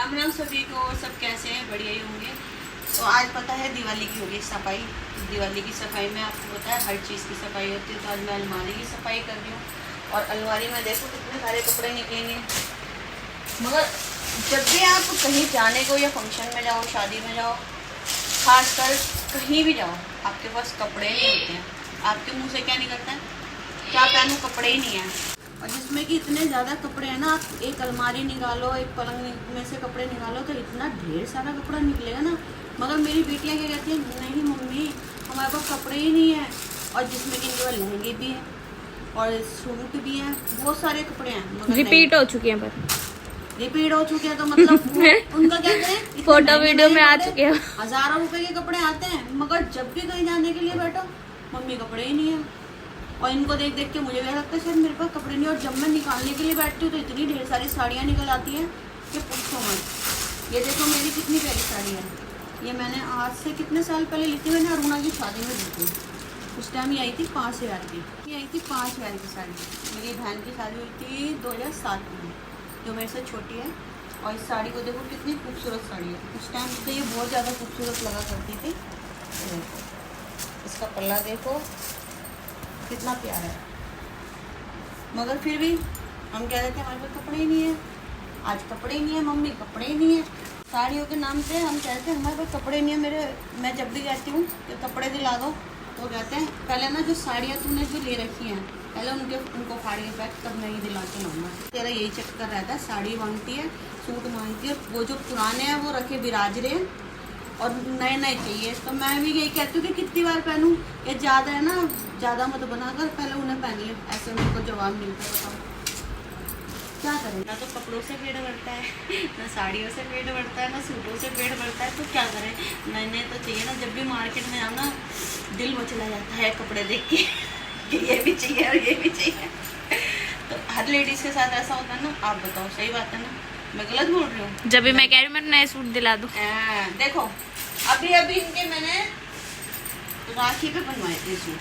राम राम सभी को। सब कैसे हैं? बढ़िया ही होंगे। तो आज पता है दिवाली की होगी सफाई। दिवाली की सफाई में आपको पता है हर चीज़ की सफाई होती है। तो आज मैं अलमारी की सफाई कर रही हूँ और अलमारी में देखो कितने सारे कपड़े निकलेंगे। मगर जब भी आप कहीं जाने को या फंक्शन में जाओ, शादी में जाओ, खासकर कहीं भी जाओ, आपके पास कपड़े नहीं होते हैं। आपके मुँह से क्या निकलता है? क्या पहनूं, कपड़े ही नहीं है। और जिसमें कि इतने ज़्यादा कपड़े हैं ना, आप एक अलमारी निकालो, एक पलंग में से कपड़े निकालो तो इतना ढेर सारा कपड़ा निकलेगा ना। मगर मेरी बेटियाँ क्या कहती हैं, नहीं मम्मी हमारे पास कपड़े ही नहीं है। और जिसमें कि इनके पास लहंगे भी हैं और सूट भी हैं, बहुत सारे कपड़े हैं। रिपीट हो चुके हैं, पर रिपीट हो चुके हैं तो मतलब उनका क्या करें। फोटो वीडियो में आ चुके हैं। हज़ारों रुपए के कपड़े आते हैं, मगर जब भी कहीं जाने के लिए बैठो मम्मी कपड़े ही नहीं है। और इनको देख देख के मुझे भी लगता है शायद मेरे पास कपड़े नहीं। और जब मैं निकालने के लिए बैठती हूँ तो इतनी ढेर सारी साड़ियाँ निकल आती हैं कि पूछो मत। ये देखो मेरी कितनी प्यारी साड़ी है। ये मैंने आज से कितने साल पहले ली थी, मैंने अरुणा की शादी में ली थी। उस टाइम ये आई थी 5,000 की। ये आई थी 5,000 की साड़ी। मेरी बहन की शादी हुई थी 2007 में, जो मेरे से छोटी है। और इस साड़ी को देखो कितनी खूबसूरत साड़ी है। उस टाइम तो ये बहुत ज़्यादा खूबसूरत लगा करती थी। इसका पल्ला देखो कितना प्यारा है। मगर फिर भी हम कह रहे थे हमारे पास कपड़े ही नहीं है। आज कपड़े ही नहीं है मम्मी, कपड़े ही नहीं है। साड़ियों के नाम से हम कहते हैं हमारे पास कपड़े नहीं है। मैं जब भी कहती हूँ कि कपड़े दिला दो तो कहते हैं पहले ना जो साड़ियाँ तूने जो ले रखी हैं पहले उनको फाड़ के पैक, तब नहीं दिला के लाऊंगा। तेरा यही चक्कर रहता है, साड़ी मांगती है, सूट मांगती है, वो जो पुराने हैं वो रखे विराज रहे हैं और नए नए चाहिए। तो मैं भी यही कहती हूँ कि कितनी बार पहनूं। ये ज़्यादा है ना, ज़्यादा मत बनाकर पहले उन्हें पहन ले। ऐसे उनको जवाब मिलता है। बताओ क्या करें? ना तो कपड़ों से पेट भरता है, ना साड़ियों से पेट भरता है, ना सूटों से पेट भरता है। तो क्या करें? नए नए तो चाहिए ना। जब भी मार्केट में जाओ ना दिल मचला जाता है कपड़े देख के कि ये भी चाहिए और ये भी चाहिए। तो हर लेडीज़ के साथ ऐसा होता है ना। आप बताओ सही बात है ना, मैं गलत बोल रही हूँ? जब भी मैं कह रही हूँ मैं नए सूट दिला दूँ। देखो अभी इनके मैंने राखी पे बनवाए थे सूट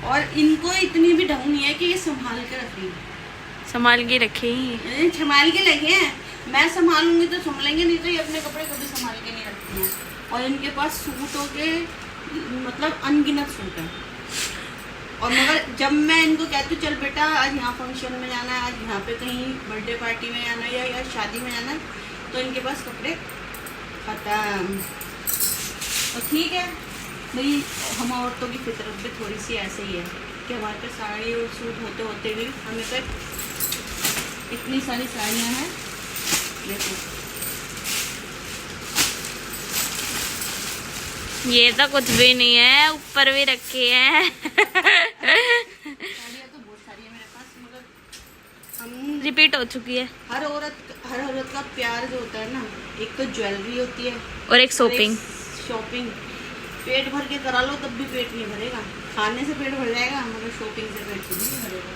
और इनको इतनी भी ढंग नहीं है कि ये संभाल के रख रही है। संभाल के रखे ही, संभाल के लगे हैं। मैं संभालूंगी तो संभालेंगे, नहीं तो ये अपने कपड़े कभी संभाल के नहीं रखती हैं। और इनके पास सूटों के मतलब अनगिनत सूट हैं। और मगर जब मैं इनको कहती हूँ चल बेटा आज यहाँ फंक्शन में जाना है, आज यहाँ पे कहीं बर्थडे पार्टी में जाना है या शादी में जाना है, तो इनके पास कपड़े खत्म। तो ठीक है भाई, हम औरतों की फितरत भी थोड़ी सी ऐसे ही है कि हमारे पे साड़ी और सूट होते होते भी हमें पे इतनी सारी साड़ियाँ हैं। देखो ये तो कुछ भी नहीं है, ऊपर भी रखे हैं। साड़ियाँ तो बहुत सारी है मेरे पास, मगर हम रिपीट हो चुकी है। हर औरत का प्यार जो होता है ना, एक तो ज्वेलरी होती है और एक शॉपिंग। शॉपिंग पेट भर के करा लो तब भी पेट नहीं भरेगा। खाने से पेट भर जाएगा मगर शॉपिंग से पेट नहीं भरेगा।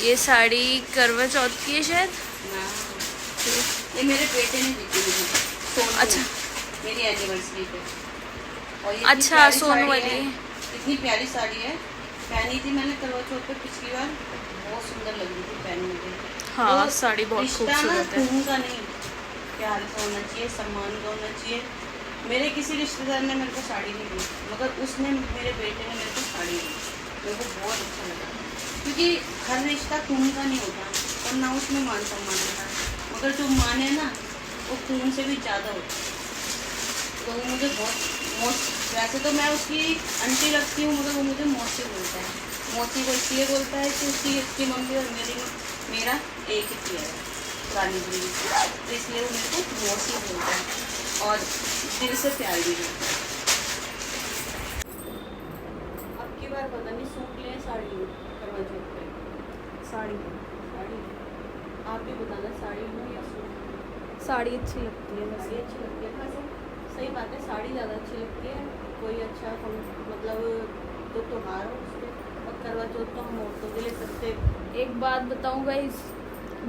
ये साड़ी करवा चौथ की है शायद। ये मेरे बेटे ने दी थी मुझे। अच्छा, मेरी एनिवर्सरी पे। और ये अच्छा सोनू वाली। इतनी प्यारी साड़ी है, पहनी थी मैंने करवा चौथ पे पिछली बार, बहुत सुंदर लग रही थी पहनने में। हाँ तो साड़ी बहुत खूबसूरत है। खून का नहीं, प्यार का होना चाहिए, सम्मान का होना चाहिए। मेरे किसी रिश्तेदार ने मेरे को साड़ी नहीं दी, मगर उसने मेरे बेटे ने मेरे को साड़ी दी। मेरे को बहुत अच्छा लगा, क्योंकि हर रिश्ता खून का नहीं होता और ना उसमें मान सम्मान होता है, मगर जो मान है ना वो खून से भी ज़्यादा होता है। तो वो मुझे बहुत वैसे तो मैं उसकी आंटी लगती हूँ, मगर वो मुझे मौसी बोलता है। मौसी को इसलिए बोलता है कि उसकी मम्मी और मेरा एक ही किया है पुरानी दूरी, तो इसलिए वो मेरे को मौसी बोलता है और दिल से प्यार भी करता है। अब की बार पता नहीं सूट लें साड़ी लूँ करवा चौथ पे। साड़ी आप भी बताना साड़ी लूँ या सूट। साड़ी अच्छी लगती है वैसे। साड़ी अच्छी लगती है वैसे, सही बात है, साड़ी ज़्यादा अच्छी लगती है। कोई अच्छा मतलब जो त्योहार हो उस पर। और करवा चौथ तो हम औरतों के लिए सबसे। एक बात बताऊँ गाइस,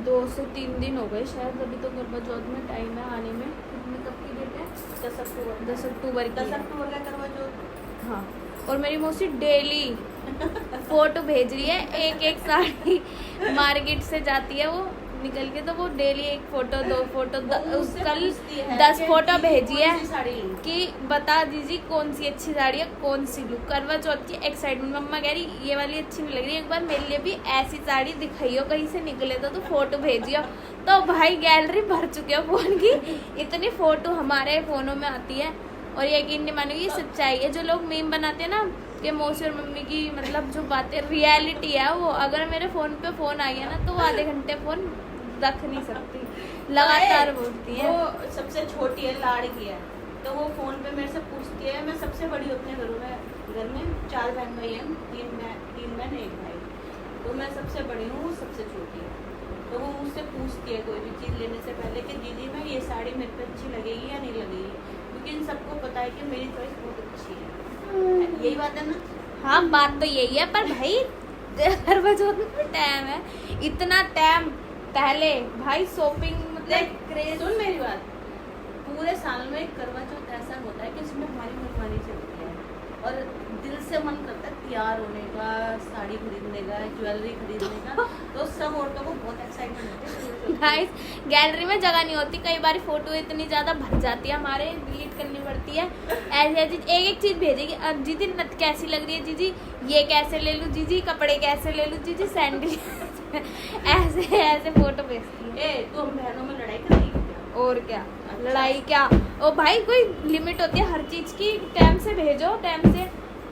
2 से 3 दिन हो गए शायद अभी तो करवा चौथ में टाइम है आने में। कितने कब की डेट है? 10 अक्टूबर। 10 अक्टूबर की 10 है। अक्टूबर का करवा चौथ। हाँ, और मेरी मौसी डेली फोटो भेज रही है, एक एक साड़ी मार्केट से जाती है वो निकल के, तो वो डेली एक फोटो 2 फोटो कल 10 फोटो भेजी है कि बता दीजिए कौन सी अच्छी साड़ी है, कौन सी लूँ। करवा चौथ की एक्साइटमेंट, मम्मा कह रही ये वाली अच्छी नहीं लग रही, एक बार मेरे लिए भी ऐसी साड़ी दिखाइयो, कहीं से निकले तो फोटो भेजियो। तो भाई गैलरी भर चुके हो फ़ोन की, इतनी फ़ोटो हमारे फ़ोनों में आती है। और यकीन नहीं मानोगी, ये सच्चाई है। जो लोग मीम बनाते हैं ना कि मौसी और मम्मी की मतलब जो बातें रियलिटी है वो, अगर मेरे फ़ोन पे फ़ोन आ गया ना तो वो आधे घंटे फ़ोन रख नहीं सकती, लगातार बोलती है। वो सबसे छोटी है, लाड़की है, तो वो फ़ोन पे मेरे से पूछती है। मैं सबसे बड़ी हूँ अपने घर में 4 बहन भाई हैं, 3 बहन 1 भाई, तो मैं सबसे बड़ी हूँ, वो सबसे छोटी है। तो वो मुझसे पूछती है कोई भी चीज़ लेने से पहले कि दीदी मैं ये साड़ी मेरे पे अच्छी लगेगी या नहीं लगेगी, क्योंकि इन सबको पता है कि मेरी चॉइस बहुत अच्छी है। यही बात है ना? हाँ बात तो यही है, पर भाई करवा चौथ में टाइम है, इतना टाइम पहले भाई शॉपिंग मतलब क्रेज। सुन मेरी बात, पूरे साल में एक करवा चौथ ऐसा होता है कि उसमें हमारी मनमानी चलती है और दिल से मन करता है तैयार होने का, साड़ी खरीदने का, ज्वेलरी खरीदने का। तो सब औरतों को बहुत एक्साइटमेंट होती है। गाइस गैलरी में जगह नहीं होती, कई बार फोटो इतनी ज़्यादा भर जाती है, हमारे डिलीट करनी पड़ती है। ऐसी ऐसी एक चीज़ भेजेगी, जीजी नथ कैसी लग रही है, जीजी ये कैसे ले लूँ, जीजी कपड़े कैसे ले लूँ, जीजी सैंडल ऐसे ऐसे फोटो भेजती है। तुम बहनों में लड़ाई करेगी क्या? और क्या लड़ाई क्या, ओ भाई कोई लिमिट होती है हर चीज़ की, टाइम से भेजो, टाइम से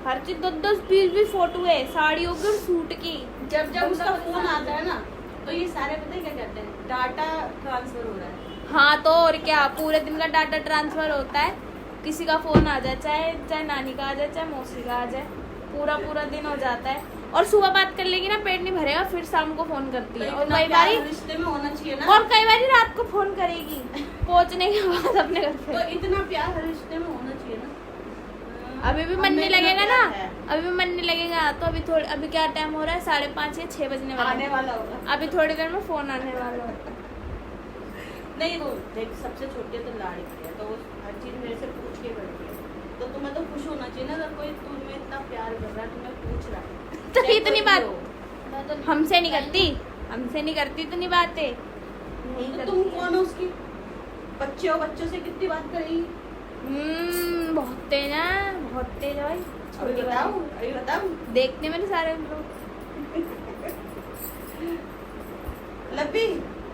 हर चीज़। 10-20 फोटो है साड़ियों की और सूट की। जब उसका फोन आता है ना तो ये सारे पता है क्या कहते हैं, डाटा ट्रांसफर हो रहा है। हाँ तो और क्या, पूरे दिन का डाटा ट्रांसफर होता है, किसी का फोन आ जाए, चाहे नानी का आ जाए, चाहे मौसी का आ जाए, पूरा दिन हो जाता है। और सुबह बात कर लेगी ना, पेट नहीं भरेगा, फिर शाम को फोन करती है। और कई बार रिश्ते में होना चाहिए ना, और कई बार रात को फोन करेगी पहुंचने के बाद अपने घर पे। तो इतना प्यार हर रिश्ते में होना चाहिए ना। अभी भी मन नहीं लगेगा ना, अभी भी मन नहीं लगेगा तो अभी क्या टाइम हो रहा है, 5:30 या 6 बजने वाला आने वाला होगा। अभी थोड़ी देर में फोन आने वाला होगा। नहीं वो देख, सबसे छोटी तो लाड़की है, तो वो हर चीज मेरे से पूछ के करती है, तो तुम्हें तो खुश होना चाहिए ना। अगर कोई तुम्हें इतना प्यार कर रहा है, तुम्हें पूछ रहा है, तो इतनी बात हमसे नहीं करती इतनी बातें नहीं तो करती। तुम कौन हो उसकी? बच्चे हो, बच्चों से कितनी बात करेगी? बहुत तेज है, बहुत तेज है भाई। अभी बताओ देखते मेरे सारे लोग। लब्बी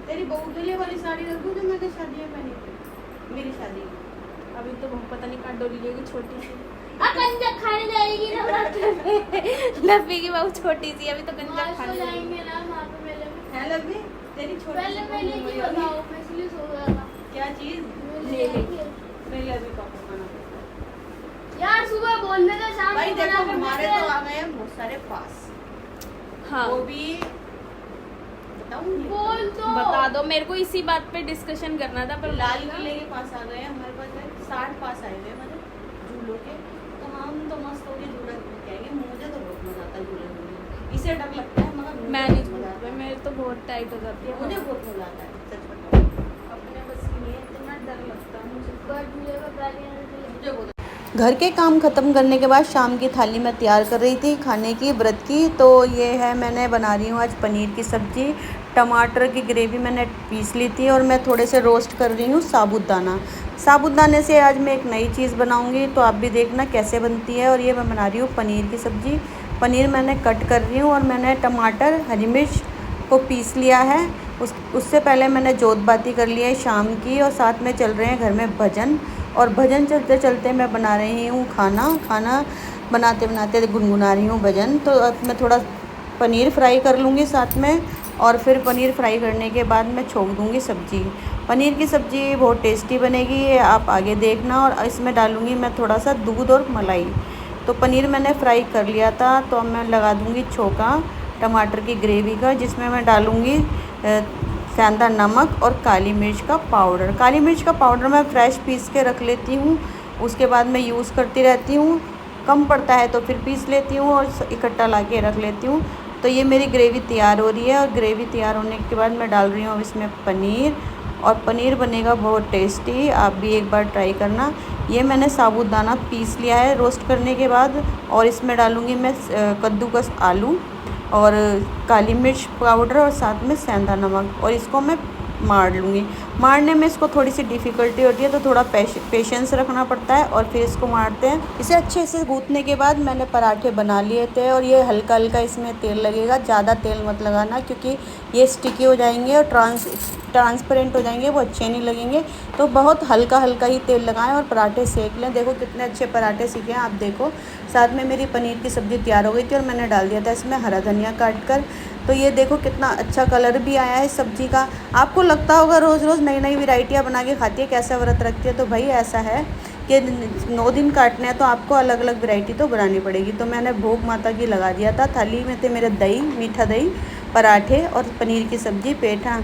तेरी बहू के लिए वाली साड़ी रख दूं जो मैंने शादी में पहनी थी, मेरी शादी में। अभी तो बहुत पता नहीं कहाँ डोली लेगी, छोटी सी कंजा खाने जाएगी ना। लब्बी की बहू छोटी सी, अभी तो कंजा खाने जाएंगे ना वहाँ पे मेले में। है लब्बी तेरी छोटी पहले मेले की बताओ, मैं इसलिए सो गया था। क्या चीज? ले ले मेरी अभी पापा बना यार, सुबह बोल देते शाम भाई को देखो बना के हमारे भेजते तो हैं। आ गए हैं बहुत सारे पास। हाँ वो भी बताऊं? बोल तो बता दो, मेरे को इसी बात पे डिस्कशन करना था। पर लाल किले के पास आ गए हैं हमारे पास है 60 पास आए हुए हैं, मतलब झूलों के। तो हम तो मस्त होके झूला कहेंगे। मुझे तो बहुत मजा आता है झूले में, इसे डर लगता है मगर मैं नहीं झूलती, मेरे तो बहुत टाइट हो जाती है। मुझे बहुत मजा आता है, सच बताओ। अपने बस की नहीं है, इतना डर लगता है मुझे। मुझे बहुत घर के काम ख़त्म करने के बाद शाम की थाली मैं तैयार कर रही थी खाने की, व्रत की। तो ये है, मैंने बना रही हूँ आज पनीर की सब्ज़ी। टमाटर की ग्रेवी मैंने पीस ली थी और मैं थोड़े से रोस्ट कर रही हूँ साबूदाना। साबूदाने से आज मैं एक नई चीज़ बनाऊँगी, तो आप भी देखना कैसे बनती है। और ये मैं बना रही हूँ पनीर की सब्ज़ी। पनीर मैंने कट कर रही हूँ और मैंने टमाटर, हरी मिर्च को पीस लिया है। उससे पहले मैंने जोत बाती कर ली है शाम की, और साथ में चल रहे हैं घर में भजन। और भजन चलते चलते मैं बना रही हूँ खाना बनाते बनाते गुनगुना रही हूँ भजन। तो अब मैं थोड़ा पनीर फ्राई कर लूँगी साथ में, और फिर पनीर फ्राई करने के बाद मैं छोंक दूँगी सब्ज़ी। पनीर की सब्ज़ी बहुत टेस्टी बनेगी, ये आप आगे देखना। और इसमें डालूँगी मैं थोड़ा सा दूध और मलाई। तो पनीर मैंने फ्राई कर लिया था, तो अब मैं लगा दूँगी छोंका टमाटर की ग्रेवी का, जिसमें मैं डालूँगी सेंधा नमक और काली मिर्च का पाउडर। काली मिर्च का पाउडर मैं फ्रेश पीस के रख लेती हूँ, उसके बाद मैं यूज़ करती रहती हूँ। कम पड़ता है तो फिर पीस लेती हूँ और इकट्ठा ला के रख लेती हूँ। तो ये मेरी ग्रेवी तैयार हो रही है, और ग्रेवी तैयार होने के बाद मैं डाल रही हूँ अब इसमें पनीर और पनीर बनेगा बहुत टेस्टी। आप भी एक बार ट्राई करना। ये मैंने साबूदाना पीस लिया है रोस्ट करने के बाद, और इसमें डालूँगी मैं कद्दूकस आलू और काली मिर्च पाउडर और साथ में सेंधा नमक, और इसको मैं मार लूँगी। मारने में इसको थोड़ी सी डिफ़िकल्टी होती है, तो थोड़ा पेशेंस रखना पड़ता है, और फिर इसको मारते हैं। इसे अच्छे से गूँथने के बाद मैंने पराठे बना लिए थे, और ये हल्का हल्का इसमें तेल लगेगा, ज़्यादा तेल मत लगाना क्योंकि ये स्टिकी हो जाएंगे और ट्रांसपेरेंट हो जाएंगे, वो अच्छे नहीं लगेंगे। तो बहुत हल्का हल्का ही तेल लगाएं और पराठे सेक लें। देखो कितने अच्छे पराठे सीखे हैं आप। देखो साथ में मेरी पनीर की सब्ज़ी तैयार हो गई थी, और मैंने डाल दिया था इसमें हरा धनिया काट कर। तो ये देखो कितना अच्छा कलर भी आया है सब्ज़ी का। आपको लगता होगा रोज़ रोज़ नई नई वैरायटियाँ बना के खाती है, कैसा व्रत रखती है, तो भाई ऐसा है कि 9 दिन काटने हैं तो आपको अलग अलग वैरायटी तो बनानी पड़ेगी। तो मैंने भोग माता की लगा दिया था। थाली में थे मेरे दही, मीठा दही, पराठे और पनीर की सब्ज़ी, पेठा।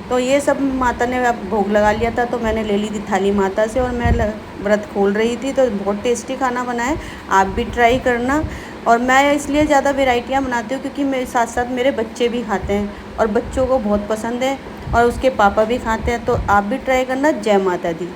तो ये सब माता ने अब भोग लगा लिया था, तो मैंने ले ली थी थाली माता से, और मैं व्रत खोल रही थी। तो बहुत टेस्टी खाना बना है, आप भी ट्राई करना। और मैं इसलिए ज़्यादा वैरायटियाँ बनाती हूँ क्योंकि मेरे साथ साथ मेरे बच्चे भी खाते हैं, और बच्चों को बहुत पसंद है, और उसके पापा भी खाते हैं। तो आप भी ट्राई करना। जय माता दी।